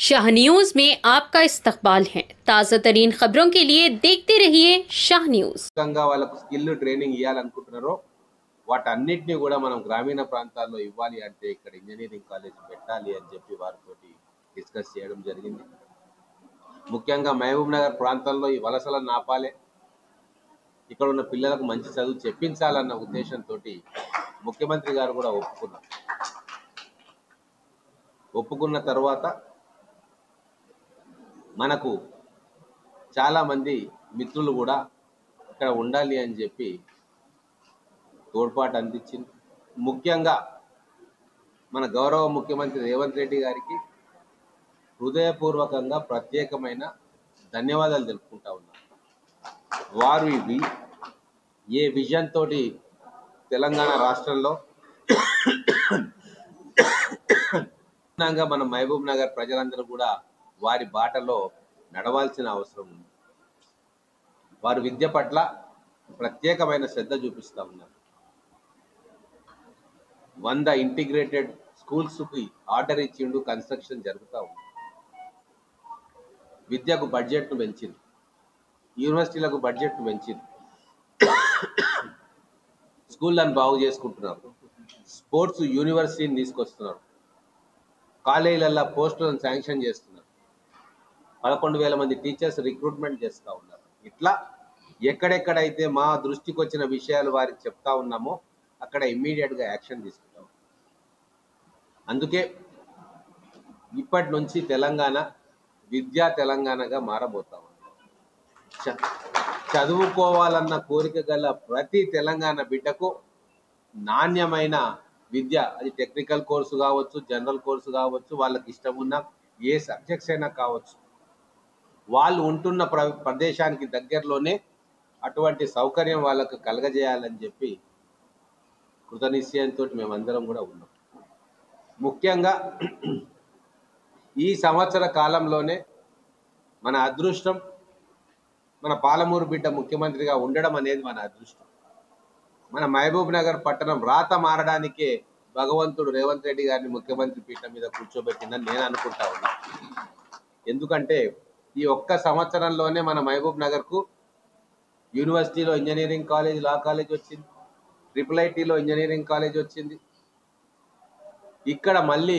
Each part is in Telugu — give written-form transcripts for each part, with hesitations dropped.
शाह न्यूज में आपका इस्तकबाल है। ताज़ा तरीन खबरों के लिए देखते रहिए शाह न्यूज। వాళ్ళకు స్కిల్ ట్రైనింగ్ ఇవ్వాలనుకుంటున్నారో వాటన్నిటిని కూడా మనం గ్రామీణ ప్రాంతాల్లో ఇవ్వాలి అంటే ఇక్కడ ఇంజనీరింగ్ కాలేజ్ పెట్టాలి అని చెప్పి వారితోటి డిస్కస్ చేయడం జరిగింది. ముఖ్యంగా మహబూబ్ నగర్ ప్రాంతంలో ఈ వలసలను ఆపాలి, ఇక్కడ ఉన్న పిల్లలకు మంచి చదువు చెప్పించాలన్న ఉద్దేశంతో ముఖ్యమంత్రి గారు కూడా ఒప్పుకున్న తర్వాత మనకు చాలా మంది మిత్రులు కూడా ఇక్కడ ఉండాలి అని చెప్పి తోడ్పాటు అందించింది. ముఖ్యంగా మన గౌరవ ముఖ్యమంత్రి రేవంత్ రెడ్డి గారికి హృదయపూర్వకంగా ప్రత్యేకమైన ధన్యవాదాలు తెలుపుకుంటా ఉన్నాను. వారు ఏ విజన్ తోటి తెలంగాణ రాష్ట్రంలో మన మహబూబ్ నగర్ ప్రజలందరూ కూడా వారి బాటలో నడవాల్సిన అవసరం ఉంది. వారు విద్య పట్ల ప్రత్యేకమైన శ్రద్ధ చూపిస్తూ ఉన్నారు. 100 ఇంటిగ్రేటెడ్ స్కూల్స్కి ఆర్డర్ ఇచ్చిండు, కన్స్ట్రక్షన్ జరుగుతూ ఉంది. విద్యకు బడ్జెట్ను పెంచింది, యూనివర్సిటీలకు బడ్జెట్ను పెంచింది, స్కూళ్ళను బాగు చేసుకుంటున్నారు, స్పోర్ట్స్ యూనివర్సిటీని తీసుకొస్తున్నారు, కాలేజీలలో పోస్టులను శాంక్షన్ చేస్తున్నారు, 11,000 మంది టీచర్స్ రిక్రూట్మెంట్ చేస్తూ ఉన్నారు. ఇట్లా ఎక్కడెక్కడైతే మా దృష్టికి వచ్చిన విషయాలు వారికి చెప్తా ఉన్నామో అక్కడ ఇమ్మీడియట్గా యాక్షన్ తీసుకుంటాం. అందుకే ఇప్పటి నుంచి తెలంగాణ విద్యా తెలంగాణగా మారబోతా ఉంది. చదువుకోవాలన్న కోరిక గల ప్రతి తెలంగాణ బిడ్డకు నాణ్యమైన విద్య, అది టెక్నికల్ కోర్సు కావచ్చు, జనరల్ కోర్సు కావచ్చు, వాళ్ళకి ఇష్టం ఉన్న ఏ సబ్జెక్ట్స్ అయినా కావచ్చు, వాళ్ళు ఉంటున్న ప్రదేశానికి దగ్గరలోనే అటువంటి సౌకర్యం వాళ్ళకు కలగజేయాలని చెప్పి కృతనిశ్చయంతో మేమందరం కూడా ఉన్నాం. ముఖ్యంగా ఈ సంవత్సర కాలంలోనే మన అదృష్టం మన పాలమూరు బిడ్డ ముఖ్యమంత్రిగా ఉండడం అనేది మన అదృష్టం. మన మహబూబ్ నగర్ పట్టణం రాత మారడానికే భగవంతుడు రేవంత్ రెడ్డి గారిని ముఖ్యమంత్రి పీఠం మీద కూర్చోబెట్టిందని నేను అనుకుంటా ఉన్నా. ఎందుకంటే ఈ ఒక్క సంవత్సరంలోనే మన మహబూబ్ నగర్కు యూనివర్సిటీలో ఇంజనీరింగ్ కాలేజ్, లా కాలేజ్ వచ్చింది, IIITలో ఇంజనీరింగ్ కాలేజ్ వచ్చింది, ఇక్కడ మళ్ళీ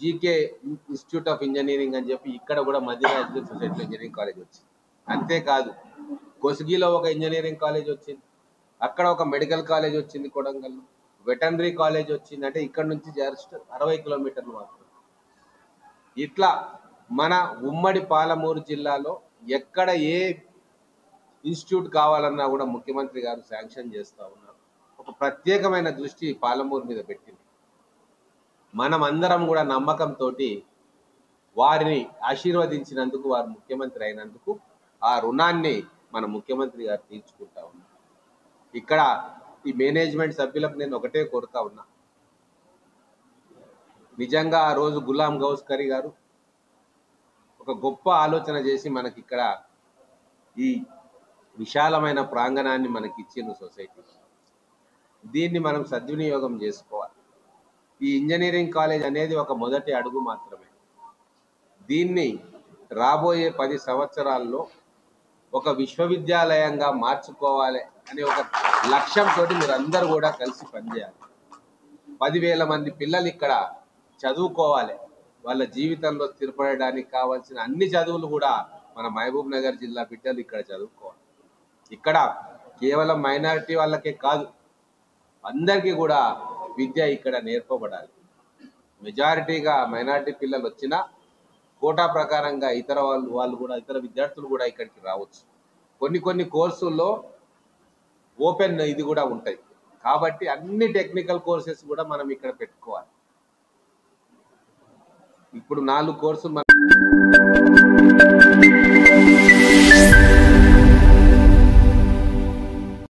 జీకే ఇన్స్టిట్యూట్ ఆఫ్ ఇంజనీరింగ్ అని చెప్పి ఇక్కడ కూడా మదీనా ఎడ్యుకేషన్ సొసైటీలో ఇంజనీరింగ్ కాలేజ్ వచ్చింది. అంతేకాదు కొస్గిలో ఒక ఇంజనీరింగ్ కాలేజ్ వచ్చింది, అక్కడ ఒక మెడికల్ కాలేజ్ వచ్చింది, కొడంగల్లో వెటర్నరీ కాలేజ్ వచ్చింది. అంటే ఇక్కడ నుంచి జస్ట్ 60 కిలోమీటర్లు మాత్రం. ఇట్లా మన ఉమ్మడి పాలమూరు జిల్లాలో ఎక్కడ ఏ ఇన్స్టిట్యూట్ కావాలన్నా కూడా ముఖ్యమంత్రి గారు శాంక్షన్ చేస్తూ ఉన్నారు. ఒక ప్రత్యేకమైన దృష్టి పాలమూరు మీద పెట్టింది. మనం అందరం కూడా నమ్మకంతో వారిని ఆశీర్వదించినందుకు, వారు ముఖ్యమంత్రి అయినందుకు ఆ రుణాన్ని మన ముఖ్యమంత్రి గారు తీర్చుకుంటా ఉన్నారు. ఇక్కడ ఈ మేనేజ్మెంట్ సభ్యులకు నేను ఒకటే కోరుతా ఉన్నా, నిజంగా ఆ రోజు గులాం గౌస్కరీ గారు ఒక గొప్ప ఆలోచన చేసి మనకి ఇక్కడ ఈ విశాలమైన ప్రాంగణాన్ని మనకి ఇచ్చిన సొసైటీ, దీన్ని మనం సద్వినియోగం చేసుకోవాలి. ఈ ఇంజనీరింగ్ కాలేజ్ అనేది ఒక మొదటి అడుగు మాత్రమే. దీన్ని రాబోయే 10 సంవత్సరాల్లో ఒక విశ్వవిద్యాలయంగా మార్చుకోవాలి అనే ఒక లక్ష్యంతో మీరందరూ కూడా కలిసి పనిచేయాలి. 10,000 మంది పిల్లలు ఇక్కడ చదువుకోవాలి, వాళ్ళ జీవితంలో స్థిరపడడానికి కావాల్సిన అన్ని చదువులు కూడా మన మహబూబ్ నగర్ జిల్లా బిడ్డలు ఇక్కడ చదువుకోవాలి. ఇక్కడ కేవలం మైనారిటీ వాళ్ళకే కాదు, అందరికీ కూడా విద్య ఇక్కడ నేర్పబడాలి. మెజారిటీగా మైనారిటీ పిల్లలు వచ్చినా కోటా ప్రకారంగా ఇతర వాళ్ళు కూడా, ఇతర విద్యార్థులు కూడా ఇక్కడికి రావచ్చు. కొన్ని కోర్సుల్లో ఓపెన్ ఇది కూడా ఉంటాయి. కాబట్టి అన్ని టెక్నికల్ కోర్సెస్ కూడా మనం ఇక్కడ పెట్టుకోవాలి. ఇప్పుడు 4 కోర్సులు